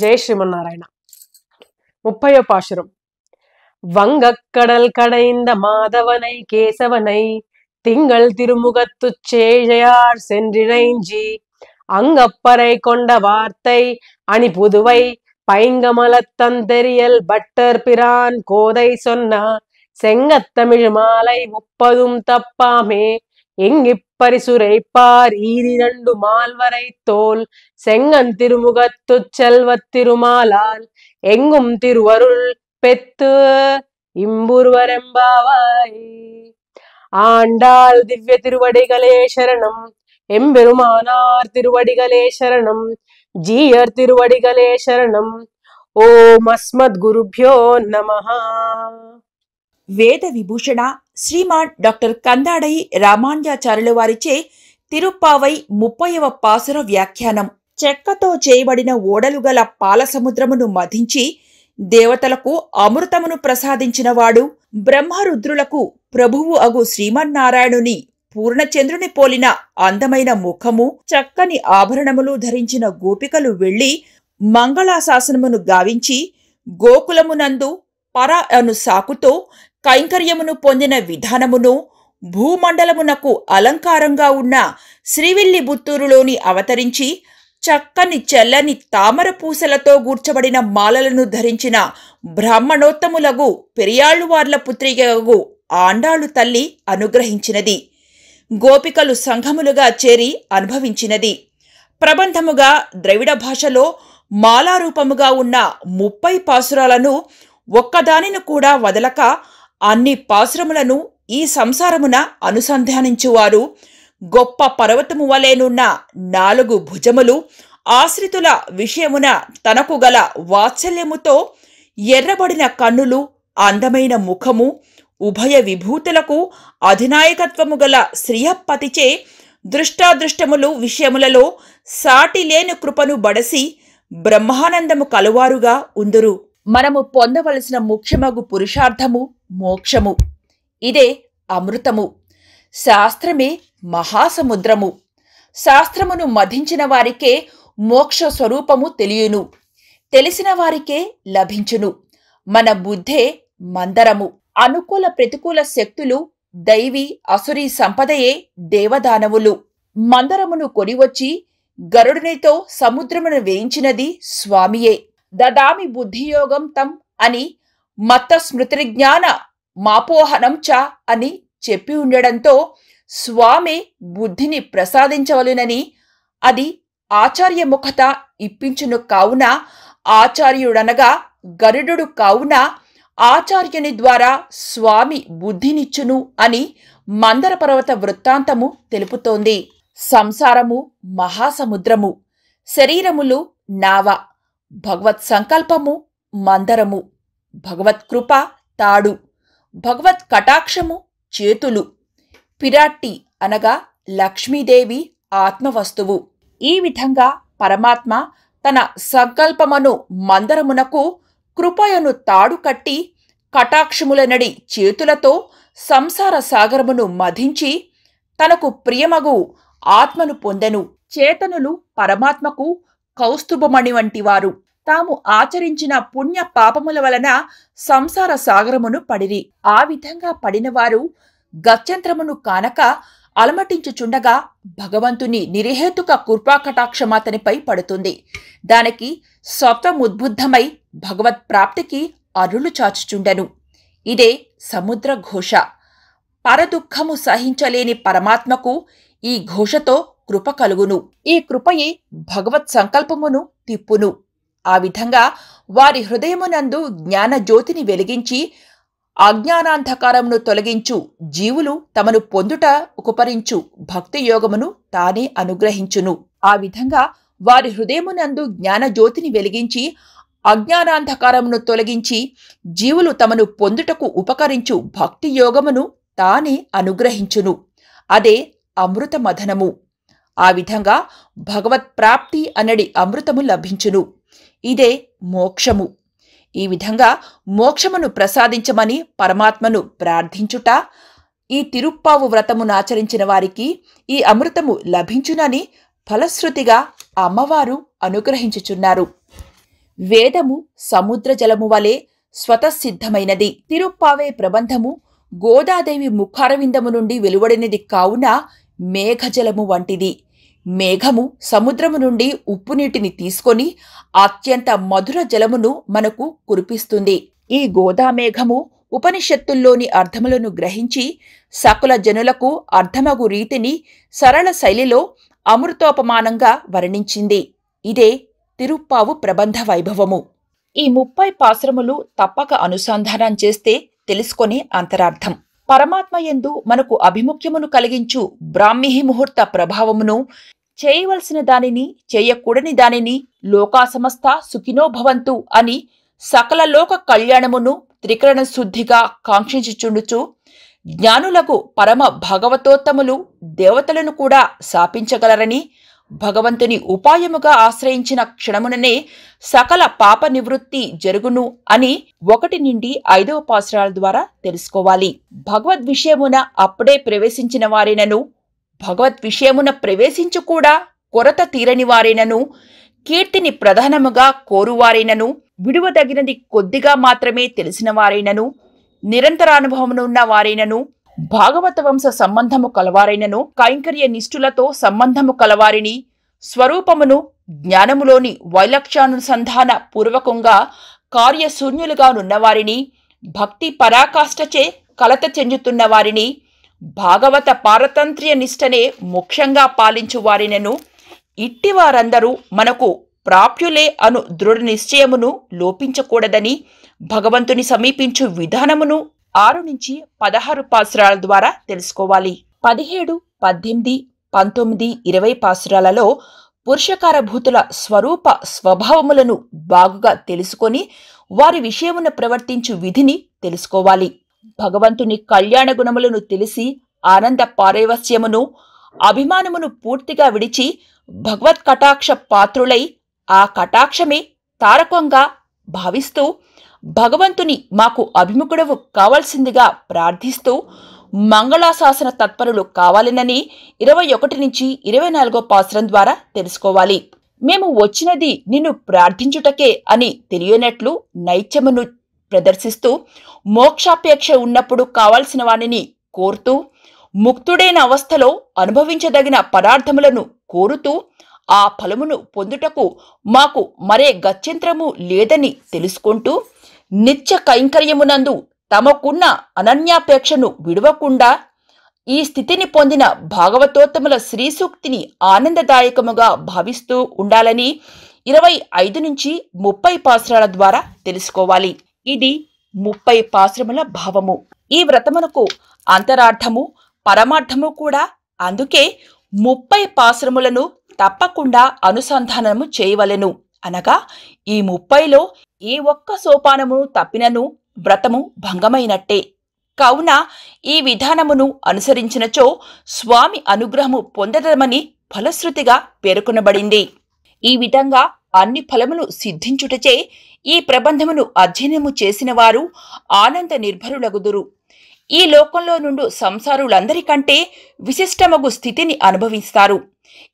జై శ్రీమన్నారాయణ. 30వ పాశురం. வங்கக்கடல் கடைந்த மாதவனை கேசவனை திங்கள் திருமுகத்துச் சேழையார் சென்றிழைஞ்சி அங்கப்பறை கொண்ட வார்த்தை அணி புதுவை பைங்கமலத்தந்தெரியல் பட்டர் பிரான் கோதை சொன்ன செங்கத்தமிழ் மாலை 30 தப்பாமே எங்கிப்பரிசுரைப்பார் ஈரிரண்டு மால்வரை தோல் செங்கன் திருமுகத்துச் செல்வத் திருமாலால் எங்கும் திருவருள் பெத்து இம்புருவரெம்பாவாய். ஆண்டாள் திவ்ய திருவடிகளே சரணம். எம்பெருமானார் திருவடிகளே சரணம். ஜீயர் திருவடிகளே சரணம். ఓం అస్మద్గురుభ్యో నమః. వేద విభూషణ శ్రీమాన్ డాక్టర్ కందాడై రామానుజాచార్యుల వారిచే తిరుప్పావై 30వ పాసుర వ్యాఖ్యానం. చెక్కతో చేయబడిన ఓడలు గల పాలసముద్రమును మధించి దేవతలకు అమృతమును ప్రసాదించినవాడు, బ్రహ్మరుద్రులకు ప్రభువు అగు శ్రీమన్నారాయణుని పూర్ణచంద్రుని పోలిన అందమైన ముఖము, చక్కని ఆభరణములు ధరించిన గోపికలు వెళ్లి మంగళాశాసనమును గావించి గోకులమునందు పర అను సాకుతో కైంకర్యమును పొందిన విధానమును, భూమండలమునకు అలంకారంగా ఉన్న శ్రీవిల్లిబుత్తూరులోని అవతరించి చక్కని చెల్లని తామర పూసలతో గూర్చబడిన మాలలను ధరించిన బ్రాహ్మణోత్తములగు పెరియాళ్లువార్ల పుత్రికగు ఆండాళు తల్లి అనుగ్రహించినది. గోపికలు సంఘములుగా చేరి అనుభవించినది. ప్రబంధముగా ద్రవిడ భాషలో మాలారూపముగా ఉన్న 30 పాసురాలను ఒక్కదానిని కూడా వదలక అన్ని పాసురములను ఈ సంసారమున అనుసంధానించువారు గొప్ప పర్వతము వలెనున్న 4 భుజములు, ఆశ్రితుల విషయమున తనకు గల వాత్సల్యముతో ఎర్రబడిన కన్నులు, అందమైన ముఖము, ఉభయ విభూతులకు అధినాయకత్వము గల శ్రీయపతిచే దృష్టాదృష్టములు విషయములలో సాటిలేని కృపను బడసి బ్రహ్మానందము కలువారుగా ఉందురు. మనము పొందవలసిన ముఖ్యమగు పురుషార్థము మోక్షము. ఇదే అమృతము. శాస్త్రమే మహాసముద్రము. శాస్త్రమును మధించిన వారికే మోక్ష స్వరూపము తెలియును. తెలిసిన వారికే లభించును. మన బుద్ధే మందరము. అనుకూల ప్రతికూల శక్తులు దైవీ అసురీ సంపదయే దేవదానవులు. మందరమును కొనివచ్చి గరుడునితో సముద్రమును వేయించినది స్వామియే. దదామి బుద్ధియోగం తం అని మత్త స్మృతిజ్ఞాన మాపోహనం చ అని చెప్పి ఉండడంతో స్వామి బుద్ధిని ప్రసాదించవలెనని, అది ఆచార్యముఖత ఇప్పించును కావున ఆచార్యుడనగా గరుడు కావున ఆచార్యుని ద్వారా స్వామి బుద్ధినిచ్చును అని మందర పర్వత వృత్తాంతము తెలుపుతోంది. సంసారము మహాసముద్రము, శరీరములు నావ, భగవత్ సంకల్పము మందరము, భగవత్కృప తాడు, భగవత్ కటాక్షము చేతులు, పిరాట్టి అనగా లక్ష్మీదేవి ఆత్మవస్తువు. ఈ విధంగా పరమాత్మ తన సంకల్పమును మందరమునకు, కృపయను తాడు కట్టి కటాక్షములనడి చేతులతో సంసార సాగరమును మధించి తనకు ప్రియమగు ఆత్మను పొందెను. చేతనులు పరమాత్మకు కౌస్తుభమణి వంటివారు. తాము ఆచరించిన పుణ్య పాపముల వలన సంసార సాగరమును పడిరి. ఆ విధంగా పడినవారు గత్యంతరమును కానక అలమటించుచుండగా భగవంతుని నిరహేతుక కృపాకటాక్షమాతనిపై పడుతుంది. దానికి స్వప్నముద్బుద్ధమై భగవత్ ప్రాప్తికి అరులు చాచుచుండెను. ఇదే సముద్ర ఘోష. పరదుఃఖము సహించలేని పరమాత్మకు ఈ ఘోషతో కృప కలుగును. ఈ కృపయే భగవత్ సంకల్పమును తిప్పును. ఆ విధంగా వారి హృదయమునందు జ్ఞాన జ్యోతిని వెలిగించి అజ్ఞానాంధకారమును తొలగించు జీవులు తమను పొందుట ఉపకరించు భక్తి యోగమును తానే అనుగ్రహించును. ఆ విధంగా వారి హృదయమునందు జ్ఞాన జ్యోతిని వెలిగించి అజ్ఞానాంధకారమును తొలగించి జీవులు తమను పొందుటకు ఉపకరించు భక్తి యోగమును తానే అనుగ్రహించును. అదే అమృత మథనము. ఆ విధంగా భగవత్ ప్రాప్తి అనడి అమృతము లభించును. ఇదే మోక్షము. ఈ విధంగా మోక్షమును ప్రసాదించమని పరమాత్మను ప్రార్థించుట, ఈ తిరుప్పావు వ్రతమునాచరించిన వారికి ఈ అమృతము లభించునని ఫలశ్రుతిగా అమ్మవారు అనుగ్రహించుచున్నారు. వేదము సముద్ర జలము వలె స్వతసిద్ధమైనది. తిరుప్పావై ప్రబంధము గోదాదేవి ముఖారవిందము నుండి వెలువడినది కావున మేఘజలము వంటిది. మేఘము సముద్రము నుండి ఉప్పు నీటిని తీసుకొని అత్యంత మధుర జలమును మనకు కురిపిస్తుంది. ఈ గోదామేఘము ఉపనిషత్తుల్లోని అర్థములను గ్రహించి సకల జనులకు అర్థమగు రీతిని సరళ శైలిలో అమృతోపమానంగా వర్ణించింది. ఇదే తిరుప్పావు ప్రబంధ వైభవము. ఈ 30 పాసురములు తప్పక అనుసంధానం చేస్తే తెలుసుకొనే అంతరార్థం. పరమాత్మయందు మనకు అభిముఖ్యమును కలిగించు బ్రాహ్మీ ముహూర్త ప్రభావమును, చేయవలసిన దానిని చేయకూడని దానిని లోకాసమస్త సుఖినో భవంతు అని సకల లోక కళ్యాణమును త్రికరణ శుద్ధిగా కాంక్షించుచుండుచు జ్ఞానులకు పరమ భగవతోత్తములు దేవతలను కూడా శాపించగలరని, భగవంతుని ఉపాయముగా ఆశ్రయించిన క్షణముననే సకల పాప నివృత్తి జరుగును అని 1 నుండి 5వ పాసురాల ద్వారా తెలుసుకోవాలి. భగవద్ విషయమున అప్పుడే ప్రవేశించిన వారైనను, భగవద్ విషయమున ప్రవేశించు కూడా కొరత తీరని వారైనను, కీర్తిని ప్రధానముగా కోరువారైనను, విడువదగినది కొద్దిగా మాత్రమే తెలిసిన వారైనను, నిరంతరానుభవమునున్న వారైనను, భాగవత వంశ సంబంధము కలవారైనను, కైంకర్య నిష్ఠులతో సంబంధము కలవారిని, స్వరూపమును జ్ఞానములోని వైలక్ష్యానుసంధాన పూర్వకంగా కార్యశూన్యులుగా నున్నవారిని, భక్తి పరాకాష్ఠచే కలత చెందుతున్న వారిని, భాగవత పారతంత్ర్య నిష్టనే మోక్షంగా పాలించు వారినను, ఇట్టివారందరూ మనకు ప్రాప్యులే అను దృఢ నిశ్చయమును లోపించకూడదని భగవంతుని సమీపించు విధానమును 6 నుంచి 16 పాసురాల ద్వారా తెలుసుకోవాలి. 17, 18, 19, 20 పాసురాలలో పురుషకారభూతుల స్వరూప స్వభావములను బాగుగా తెలుసుకొని వారి విషయమున ప్రవర్తించు విధిని తెలుసుకోవాలి. భగవంతుని కళ్యాణ గుణములను తెలిసి ఆనంద పారవస్యమును అభిమానమును పూర్తిగా విడిచి భగవత్ కటాక్ష పాత్రులై ఆ కటాక్షమే తారకంగా భావిస్తూ భగవంతుని మాకు అభిముఖుడవు కావాల్సిందిగా ప్రార్థిస్తూ మంగళాశాసన తత్పరులు కావాలనని 21 నుంచి 24 పాసురం ద్వారా తెలుసుకోవాలి. మేము వచ్చినది నిన్ను ప్రార్థించుటకే అని తెలియనట్లు నైత్యమును ప్రదర్శిస్తూ మోక్షాపేక్ష ఉన్నప్పుడు కావలసిన వానిని కోరుతూ ముక్తుడైన అవస్థలో అనుభవించదగిన పదార్థములను కోరుతూ ఆ ఫలమును పొందుటకు మాకు మరే గత్యంతరము లేదని తెలుసుకుంటూ నిత్య కైంకర్యమునందు తమకున్న అనన్యాపేక్షను విడవకుండా ఈ స్థితిని పొందిన భాగవతోత్తముల శ్రీసూక్తిని ఆనందదాయకముగా భావిస్తూ ఉండాలని 25 నుంచి 30 పాసురాల ద్వారా తెలుసుకోవాలి. ఇది 30 పాసురముల భావము. ఈ వ్రతమునకు అంతరార్థము పరమార్థము కూడా. అందుకే 30 పాసురములను తప్పకుండా అనుసంధానము చేయవలెను. అనగా ఈ 30లో ఏ ఒక్క సోపానమును తప్పినను వ్రతము భంగమైనట్టే. కావున ఈ విధానమును అనుసరించినచో స్వామి అనుగ్రహము పొందదమని ఫలశ్రుతిగా పేర్కొనబడింది. ఈ విధంగా అన్ని ఫలములు సిద్ధించుటచే ఈ ప్రబంధమును అధ్యయనము చేసిన వారు ఆనంద నిర్భరులగుదురు. ఈ లోకంలో నుండి సంసారులందరికంటే విశిష్టమగు స్థితిని అనుభవిస్తారు.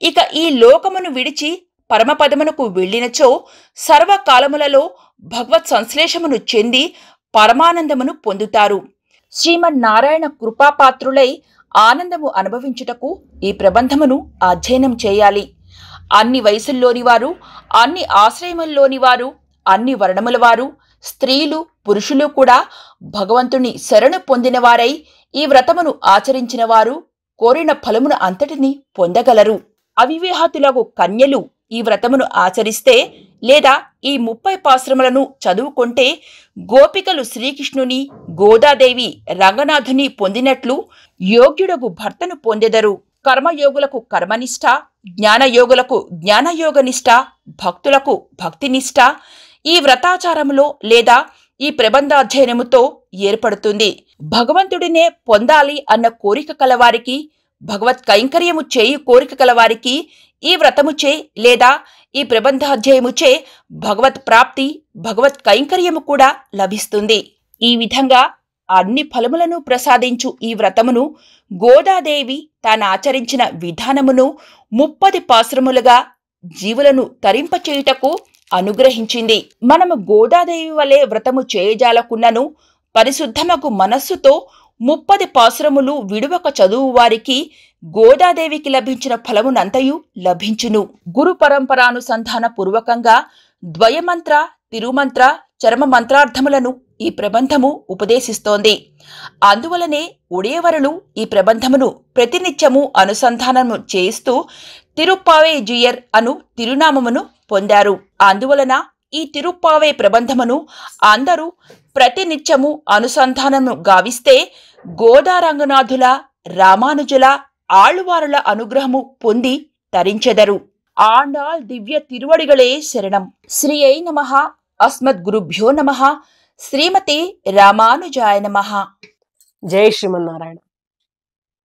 ఇక ఈ లోకమును విడిచి పరమపదమునకు వెళ్ళినచో సర్వకాలములలో భగవత్ సంశ్లేషమును చెంది పరమానందమును పొందుతారు. శ్రీమన్నారాయణ కృపాపాత్రులై ఆనందము అనుభవించుటకు ఈ ప్రబంధమును అధ్యయనం చేయాలి. అన్ని వయసుల్లోని వారు, అన్ని ఆశ్రయముల్లోని వారు, అన్ని వర్ణముల వారు, స్త్రీలు పురుషులు కూడా భగవంతుని శరణు పొందినవారై ఈ వ్రతమును ఆచరించిన వారు కోరిన ఫలమును అంతటిని పొందగలరు. అవివాహితులగు కన్యలు ఈ వ్రతమును ఆచరిస్తే లేదా ఈ 30 పాసురములను చదువుకుంటే గోపికలు శ్రీకృష్ణుని, గోదాదేవి, రంగనాథుని పొందినట్లు యోగ్యుడగు భర్తను పొందెదరు. కర్మయోగులకు కర్మనిష్ట, జ్ఞానయోగులకు జ్ఞానయోగనిష్ట, భక్తులకు భక్తినిష్ట ఈ వ్రతాచారములో లేదా ఈ ప్రబంధాధ్యయనముతో ఏర్పడుతుంది. భగవంతుడినే పొందాలి అన్న కోరిక కలవారికి, భగవత్ కైంకర్యము చేయు కోరిక కలవారికి ఈ వ్రతముచే లేదా ఈ ప్రబంధాధ్యయముచే భగవత్ ప్రాప్తి, భగవత్ కైంకర్యము కూడా లభిస్తుంది. ఈ విధంగా అన్ని ఫలములను ప్రసాదించు ఈ వ్రతమును గోదాదేవి తాను ఆచరించిన విధానమును 30 పాసురములుగా జీవులను తరింపచేయుటకు అనుగ్రహించింది. మనము గోదాదేవి వలె వ్రతము చేయజాలకున్నను పరిశుద్ధమగు మనస్సుతో 30 పాసురములు విడువక చదువు వారికి గోదాదేవికి లభించిన ఫలమునంతయు లభించును. గురు పరంపరానుసంధాన పూర్వకంగా ద్వయమంత్ర, తిరుమంత్ర, చరమ మంత్రార్థములను ఈ ప్రబంధము ఉపదేశిస్తోంది. అందువలనే ఉడయవరులు ఈ ప్రబంధమును ప్రతినిత్యము అనుసంధానము చేస్తూ తిరుప్పావే జియర్ అను తిరునామమును పొందారు. అందువలన ఈ తిరుప్పావే ప్రబంధమును అందరూ ప్రతినిత్యము అనుసంధానము గావిస్తే గోదారంగనాథుల, రామానుజుల, ఆళ్వారుల అనుగ్రహము పొంది తరించెదరు. ఆండాళ్ దివ్య తిరువడిగళే శరణం. శ్రీయై నమః. అస్మద్గురుభ్యో నమః. శ్రీమతే రామానుజాయ నమః. జై శ్రీమన్నారాయణ.